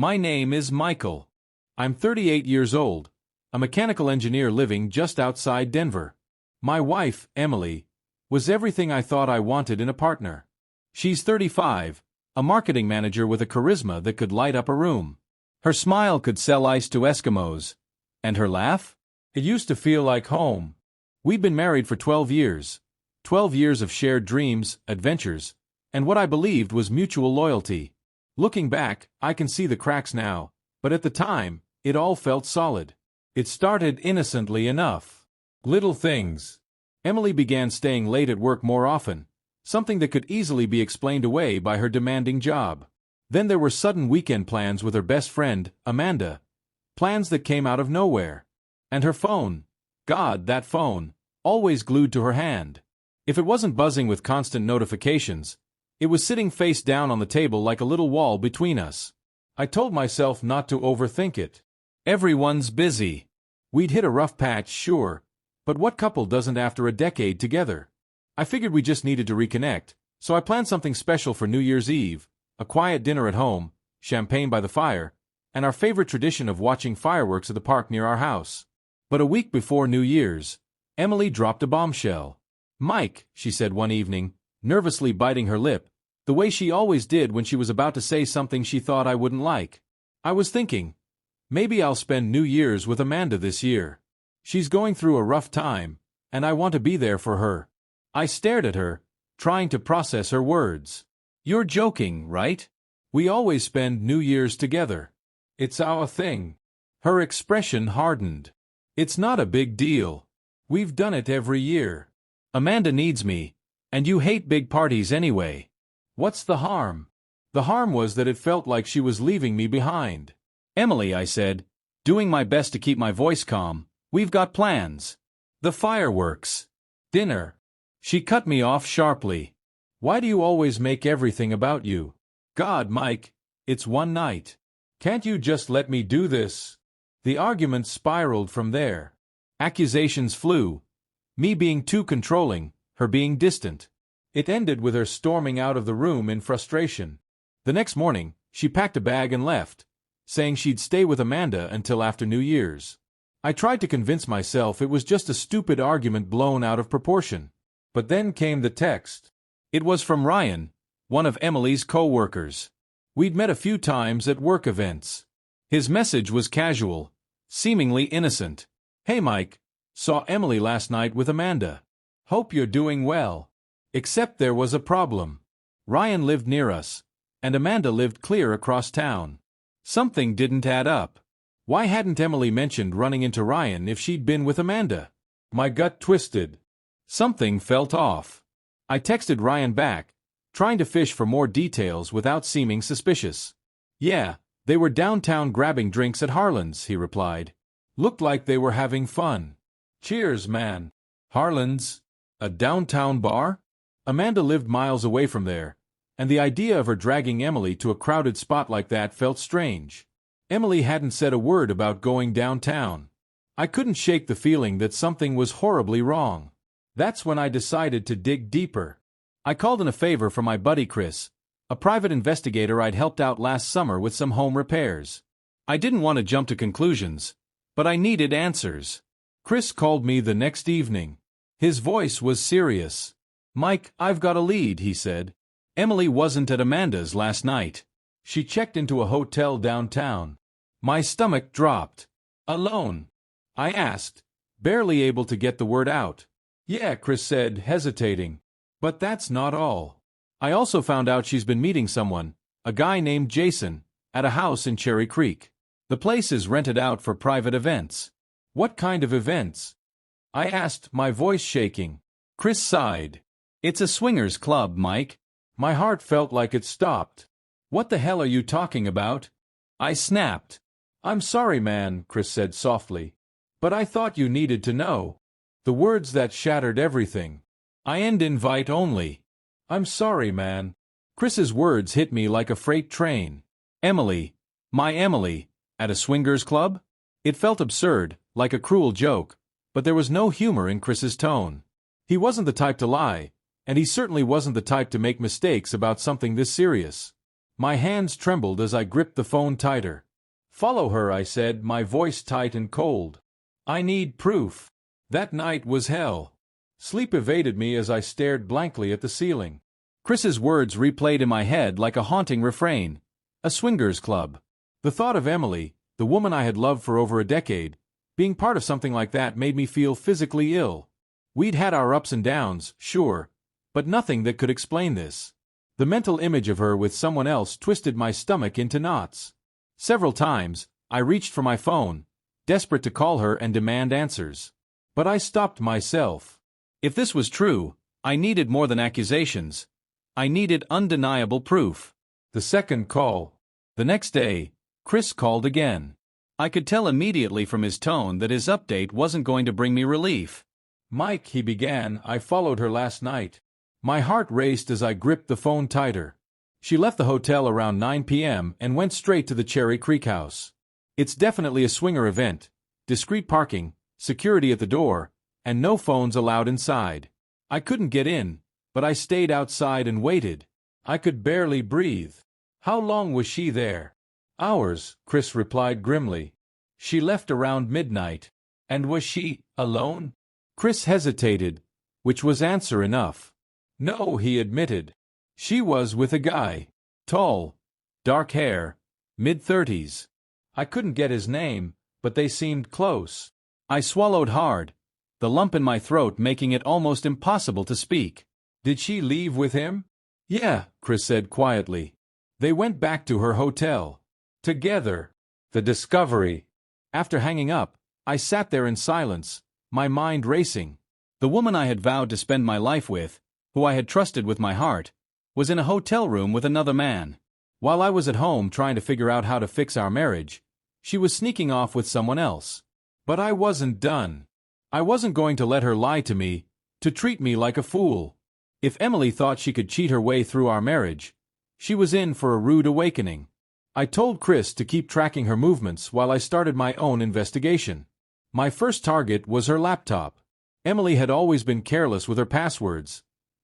My name is Michael. I'm 38 years old, a mechanical engineer living just outside Denver. My wife, Emily, was everything I thought I wanted in a partner. She's 35, a marketing manager with a charisma that could light up a room. Her smile could sell ice to Eskimos. And her laugh? It used to feel like home. We'd been married for 12 years. 12 years of shared dreams, adventures, and what I believed was mutual loyalty. Looking back, I can see the cracks now, but at the time, it all felt solid. It started innocently enough. Little things. Emily began staying late at work more often, something that could easily be explained away by her demanding job. Then there were sudden weekend plans with her best friend, Amanda. Plans that came out of nowhere. And her phone. God, that phone. Always glued to her hand. If it wasn't buzzing with constant notifications, it was sitting face down on the table like a little wall between us. I told myself not to overthink it. Everyone's busy. We'd hit a rough patch, sure, but what couple doesn't after a decade together? I figured we just needed to reconnect, so I planned something special for New Year's Eve, a quiet dinner at home, champagne by the fire, and our favorite tradition of watching fireworks at the park near our house. But a week before New Year's, Emily dropped a bombshell. "Mike," she said one evening, nervously biting her lip, the way she always did when she was about to say something she thought I wouldn't like. I was thinking, maybe I'll spend New Year's with Amanda this year. She's going through a rough time, and I want to be there for her. I stared at her, trying to process her words. "You're joking, right? We always spend New Year's together. It's our thing." Her expression hardened. "It's not a big deal. We've done it every year. Amanda needs me, and you hate big parties anyway. What's the harm?" The harm was that it felt like she was leaving me behind. "Emily," I said, doing my best to keep my voice calm, "we've got plans. The fireworks. Dinner." She cut me off sharply. "Why do you always make everything about you? God, Mike, it's one night. Can't you just let me do this?" The argument spiraled from there. Accusations flew. Me being too controlling, her being distant. It ended with her storming out of the room in frustration. The next morning, she packed a bag and left, saying she'd stay with Amanda until after New Year's. I tried to convince myself it was just a stupid argument blown out of proportion. But then came the text. It was from Ryan, one of Emily's co-workers. We'd met a few times at work events. His message was casual, seemingly innocent. "Hey Mike, saw Emily last night with Amanda. Hope you're doing well." Except there was a problem. Ryan lived near us, and Amanda lived clear across town. Something didn't add up. Why hadn't Emily mentioned running into Ryan if she'd been with Amanda? My gut twisted. Something felt off. I texted Ryan back, trying to fish for more details without seeming suspicious. "Yeah, they were downtown grabbing drinks at Harlan's," he replied. "Looked like they were having fun." "Cheers, man." Harlan's? A downtown bar? Amanda lived miles away from there, and the idea of her dragging Emily to a crowded spot like that felt strange. Emily hadn't said a word about going downtown. I couldn't shake the feeling that something was horribly wrong. That's when I decided to dig deeper. I called in a favor for my buddy Chris, a private investigator I'd helped out last summer with some home repairs. I didn't want to jump to conclusions, but I needed answers. Chris called me the next evening. His voice was serious. "Mike, I've got a lead," he said. "Emily wasn't at Amanda's last night. She checked into a hotel downtown." My stomach dropped. "Alone?" I asked, barely able to get the word out. "Yeah," Chris said, hesitating. "But that's not all. I also found out she's been meeting someone, a guy named Jason, at a house in Cherry Creek. The place is rented out for private events." "What kind of events?" I asked, my voice shaking. Chris sighed. "It's a swingers club, Mike." My heart felt like it stopped. "What the hell are you talking about?" I snapped. "I'm sorry, man," Chris said softly. "But I thought you needed to know." The words that shattered everything. "I end invite only." "I'm sorry, man." Chris's words hit me like a freight train. Emily, my Emily, at a swingers club? It felt absurd, like a cruel joke, but there was no humor in Chris's tone. He wasn't the type to lie, and he certainly wasn't the type to make mistakes about something this serious. My hands trembled as I gripped the phone tighter. "Follow her," I said, my voice tight and cold. "I need proof." That night was hell. Sleep evaded me as I stared blankly at the ceiling. Chris's words replayed in my head like a haunting refrain. A swingers club. The thought of Emily, the woman I had loved for over a decade, being part of something like that made me feel physically ill. We'd had our ups and downs, sure, but nothing that could explain this. The mental image of her with someone else twisted my stomach into knots. Several times, I reached for my phone, desperate to call her and demand answers. But I stopped myself. If this was true, I needed more than accusations. I needed undeniable proof. The second call. The next day, Chris called again. I could tell immediately from his tone that his update wasn't going to bring me relief. "Mike," he began, "I followed her last night." My heart raced as I gripped the phone tighter. She left the hotel around 9 p.m. and went straight to the Cherry Creek house. It's definitely a swinger event. Discreet parking, security at the door, and no phones allowed inside. I couldn't get in, but I stayed outside and waited. I could barely breathe. "How long was she there?" "Hours," Chris replied grimly. "She left around midnight." "And was she alone?" Chris hesitated, which was answer enough. "No," he admitted. "She was with a guy. Tall, dark hair, mid-30s. I couldn't get his name, but they seemed close." I swallowed hard, the lump in my throat making it almost impossible to speak. "Did she leave with him?" "Yeah," Chris said quietly. "They went back to her hotel. Together." The discovery. After hanging up, I sat there in silence, my mind racing. The woman I had vowed to spend my life with, who I had trusted with my heart, was in a hotel room with another man. While I was at home trying to figure out how to fix our marriage, she was sneaking off with someone else. But I wasn't done. I wasn't going to let her lie to me, to treat me like a fool. If Emily thought she could cheat her way through our marriage, she was in for a rude awakening. I told Chris to keep tracking her movements while I started my own investigation. My first target was her laptop. Emily had always been careless with her passwords,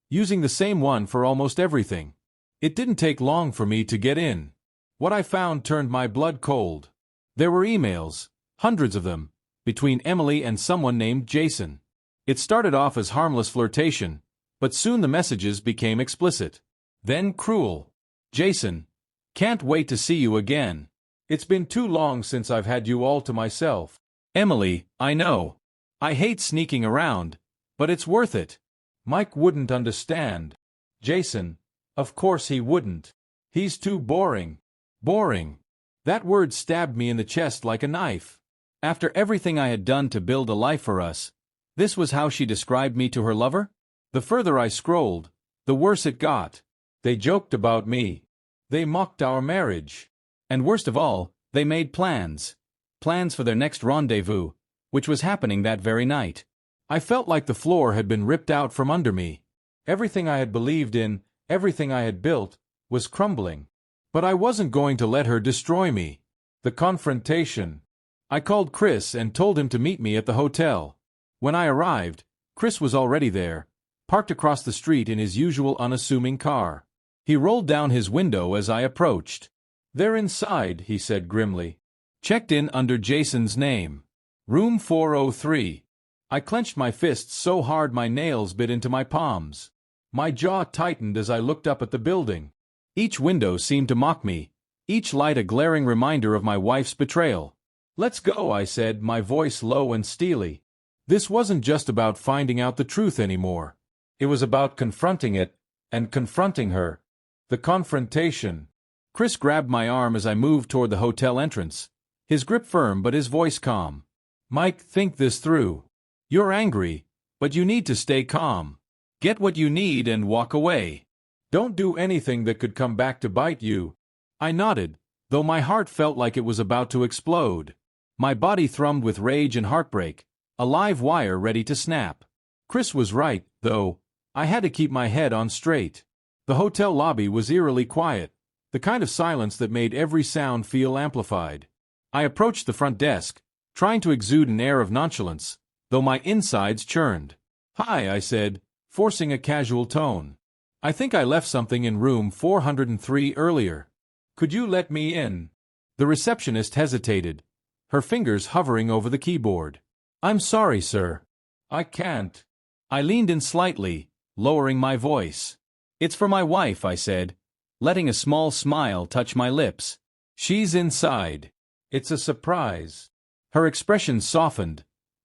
using the same one for almost everything. It didn't take long for me to get in. What I found turned my blood cold. There were emails, hundreds of them, between Emily and someone named Jason. It started off as harmless flirtation, but soon the messages became explicit. Then cruel. "Jason, can't wait to see you again. It's been too long since I've had you all to myself. Emily, I know. I hate sneaking around, but it's worth it. Mike wouldn't understand. Jason, of course he wouldn't. He's too boring." Boring. That word stabbed me in the chest like a knife. After everything I had done to build a life for us, this was how she described me to her lover? The further I scrolled, the worse it got. They joked about me. They mocked our marriage. And worst of all, they made plans. Plans for their next rendezvous, which was happening that very night. I felt like the floor had been ripped out from under me. Everything I had believed in, everything I had built, was crumbling. But I wasn't going to let her destroy me. The confrontation. I called Chris and told him to meet me at the hotel. When I arrived, Chris was already there, parked across the street in his usual unassuming car. He rolled down his window as I approached. "They're inside," he said grimly. "Checked in under Jason's name. Room 403. I clenched my fists so hard my nails bit into my palms. My jaw tightened as I looked up at the building. Each window seemed to mock me, each light a glaring reminder of my wife's betrayal. "Let's go," I said, my voice low and steely. This wasn't just about finding out the truth anymore. It was about confronting it, and confronting her. The confrontation. Chris grabbed my arm as I moved toward the hotel entrance, his grip firm but his voice calm. "Mike, think this through. You're angry, but you need to stay calm. Get what you need and walk away. Don't do anything that could come back to bite you." I nodded, though my heart felt like it was about to explode. My body thrummed with rage and heartbreak, a live wire ready to snap. Chris was right, though. I had to keep my head on straight. The hotel lobby was eerily quiet, the kind of silence that made every sound feel amplified. I approached the front desk, trying to exude an air of nonchalance, though my insides churned. "Hi," I said, forcing a casual tone. "I think I left something in room 403 earlier." Could you let me in? The receptionist hesitated, her fingers hovering over the keyboard. I'm sorry, sir. I can't. I leaned in slightly, lowering my voice. It's for my wife, I said, letting a small smile touch my lips. She's inside. It's a surprise. Her expression softened,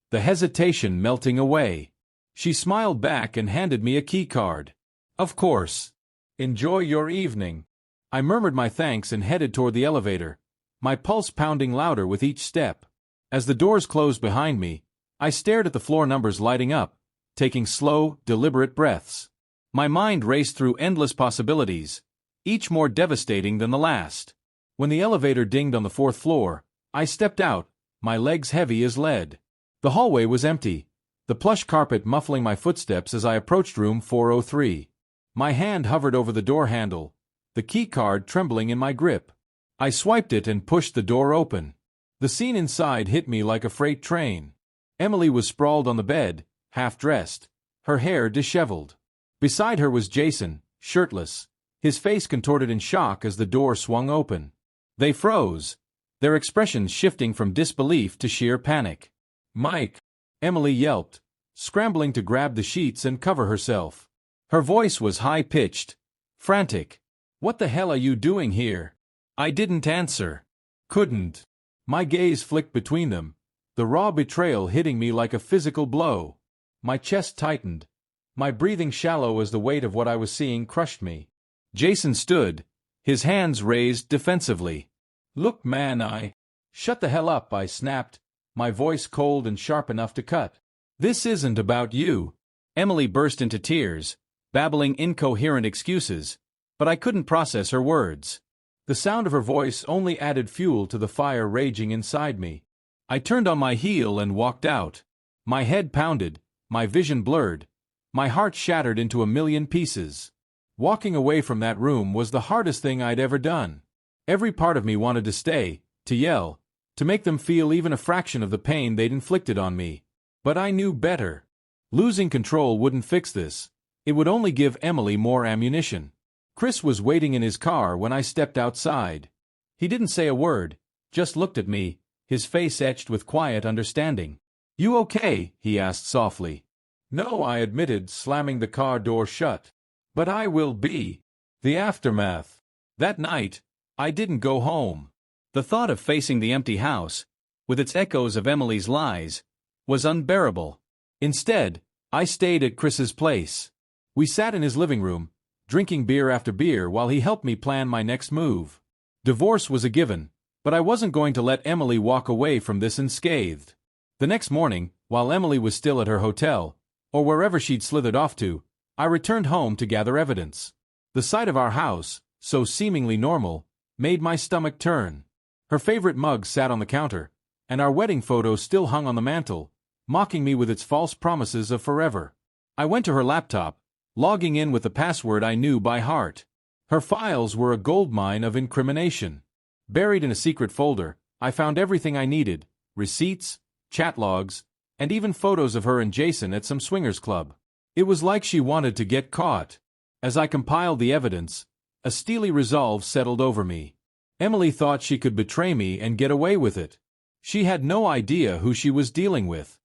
the hesitation melting away. She smiled back and handed me a key card. Of course. Enjoy your evening. I murmured my thanks and headed toward the elevator, my pulse pounding louder with each step. As the doors closed behind me, I stared at the floor numbers lighting up, taking slow, deliberate breaths. My mind raced through endless possibilities, each more devastating than the last. When the elevator dinged on the 4th floor, I stepped out, my legs heavy as lead. The hallway was empty, the plush carpet muffling my footsteps as I approached room 403. My hand hovered over the door handle, the key card trembling in my grip. I swiped it and pushed the door open. The scene inside hit me like a freight train. Emily was sprawled on the bed, half-dressed, her hair disheveled. Beside her was Jason, shirtless, his face contorted in shock as the door swung open. They froze, their expressions shifting from disbelief to sheer panic. "Mike!" Emily yelped, scrambling to grab the sheets and cover herself. Her voice was high-pitched, frantic. "What the hell are you doing here?" I didn't answer. Couldn't. My gaze flicked between them, the raw betrayal hitting me like a physical blow. My chest tightened, my breathing shallow as the weight of what I was seeing crushed me. Jason stood, his hands raised defensively. "Look, man, Shut the hell up," I snapped, my voice cold and sharp enough to cut. "This isn't about you." Emily burst into tears, babbling incoherent excuses, but I couldn't process her words. The sound of her voice only added fuel to the fire raging inside me. I turned on my heel and walked out. My head pounded, my vision blurred, my heart shattered into a million pieces. Walking away from that room was the hardest thing I'd ever done. Every part of me wanted to stay, to yell, to make them feel even a fraction of the pain they'd inflicted on me. But I knew better. Losing control wouldn't fix this. It would only give Emily more ammunition. Chris was waiting in his car when I stepped outside. He didn't say a word, just looked at me, his face etched with quiet understanding. "You okay?" he asked softly. "No," I admitted, slamming the car door shut. "But I will be." The aftermath. That night, I didn't go home. The thought of facing the empty house, with its echoes of Emily's lies, was unbearable. Instead, I stayed at Chris's place. We sat in his living room, drinking beer after beer while he helped me plan my next move. Divorce was a given, but I wasn't going to let Emily walk away from this unscathed. The next morning, while Emily was still at her hotel, or wherever she'd slithered off to, I returned home to gather evidence. The sight of our house, so seemingly normal, made my stomach turn. Her favorite mug sat on the counter, and our wedding photo still hung on the mantel, mocking me with its false promises of forever. I went to her laptop, logging in with the password I knew by heart. Her files were a goldmine of incrimination. Buried in a secret folder, I found everything I needed: receipts, chat logs, and even photos of her and Jason at some swingers club. It was like she wanted to get caught. As I compiled the evidence, a steely resolve settled over me. Emily thought she could betray me and get away with it. She had no idea who she was dealing with.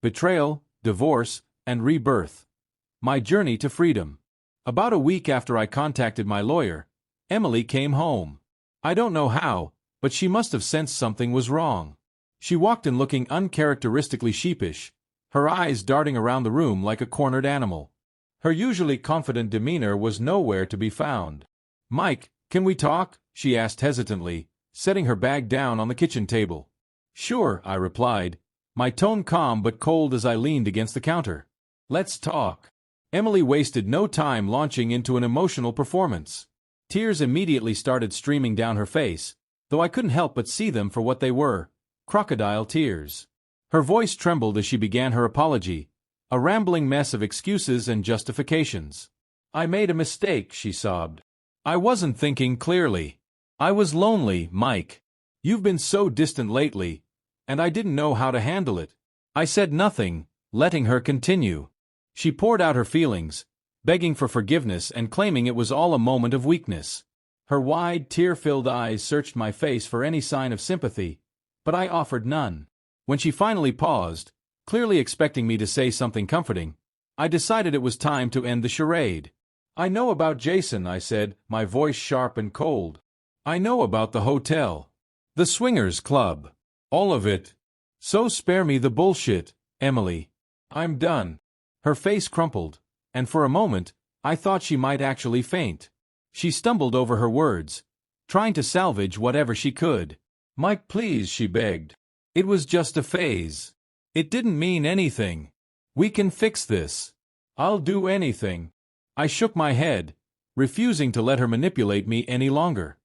Betrayal, divorce, and rebirth. My journey to freedom. About a week after I contacted my lawyer, Emily came home. I don't know how, but she must have sensed something was wrong. She walked in looking uncharacteristically sheepish, her eyes darting around the room like a cornered animal. Her usually confident demeanor was nowhere to be found. "Mike, can we talk?" she asked hesitantly, setting her bag down on the kitchen table. "Sure," I replied, my tone calm but cold as I leaned against the counter. "Let's talk." Emily wasted no time launching into an emotional performance. Tears immediately started streaming down her face, though I couldn't help but see them for what they were: crocodile tears. Her voice trembled as she began her apology, a rambling mess of excuses and justifications. "I made a mistake," she sobbed. "I wasn't thinking clearly. I was lonely, Mike. You've been so distant lately, and I didn't know how to handle it." I said nothing, letting her continue. She poured out her feelings, begging for forgiveness and claiming it was all a moment of weakness. Her wide, tear-filled eyes searched my face for any sign of sympathy, but I offered none. When she finally paused, clearly expecting me to say something comforting, I decided it was time to end the charade. "I know about Jason," I said, my voice sharp and cold. "I know about the hotel. The swingers club. All of it. So spare me the bullshit, Emily. I'm done." Her face crumpled, and for a moment, I thought she might actually faint. She stumbled over her words, trying to salvage whatever she could. "Mike, please," she begged. "It was just a phase. It didn't mean anything. We can fix this. I'll do anything." I shook my head, refusing to let her manipulate me any longer.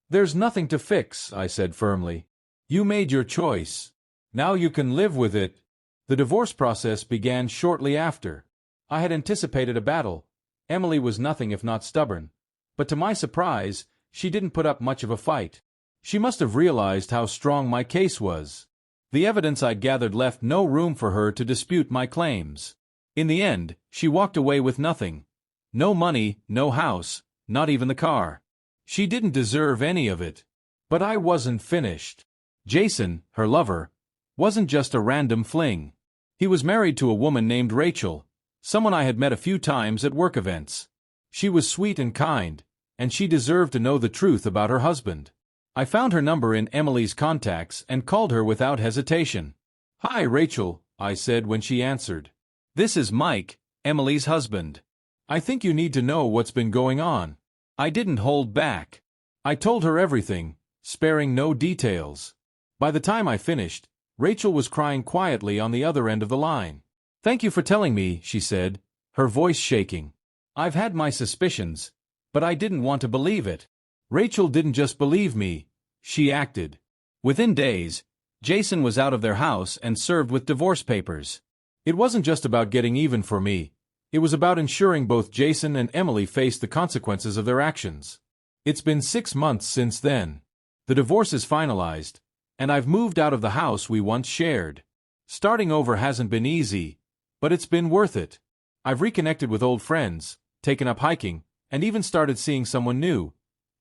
"There's nothing to fix," I said firmly. "You made your choice. Now you can live with it." The divorce process began shortly after. I had anticipated a battle. Emily was nothing if not stubborn, but to my surprise, she didn't put up much of a fight. She must have realized how strong my case was. The evidence I'd gathered left no room for her to dispute my claims. In the end, she walked away with nothing. No money, no house, not even the car. She didn't deserve any of it. But I wasn't finished. Jason, her lover, wasn't just a random fling. He was married to a woman named Rachel, someone I had met a few times at work events. She was sweet and kind, and she deserved to know the truth about her husband. I found her number in Emily's contacts and called her without hesitation. "Hi, Rachel," I said when she answered. "This is Mike, Emily's husband. I think you need to know what's been going on." I didn't hold back. I told her everything, sparing no details. By the time I finished, Rachel was crying quietly on the other end of the line. "Thank you for telling me," she said, her voice shaking. "I've had my suspicions, but I didn't want to believe it." Rachel didn't just believe me, she acted. Within days, Jason was out of their house and served with divorce papers. It wasn't just about getting even for me. It was about ensuring both Jason and Emily faced the consequences of their actions. It's been 6 months since then. The divorce is finalized, and I've moved out of the house we once shared. Starting over hasn't been easy, but it's been worth it. I've reconnected with old friends, taken up hiking, and even started seeing someone new.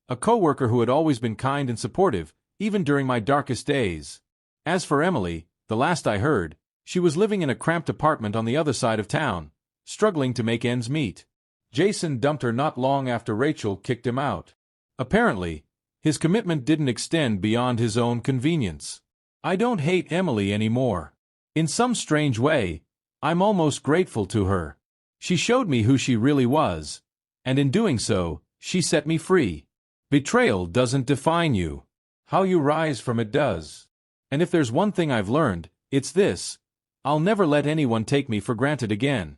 A coworker who had always been kind and supportive, even during my darkest days. As for Emily, the last I heard, she was living in a cramped apartment on the other side of town, struggling to make ends meet. Jason dumped her not long after Rachel kicked him out. Apparently, his commitment didn't extend beyond his own convenience. I don't hate Emily anymore. In some strange way, I'm almost grateful to her. She showed me who she really was, and in doing so, she set me free. Betrayal doesn't define you. How you rise from it does. And if there's one thing I've learned, it's this: I'll never let anyone take me for granted again.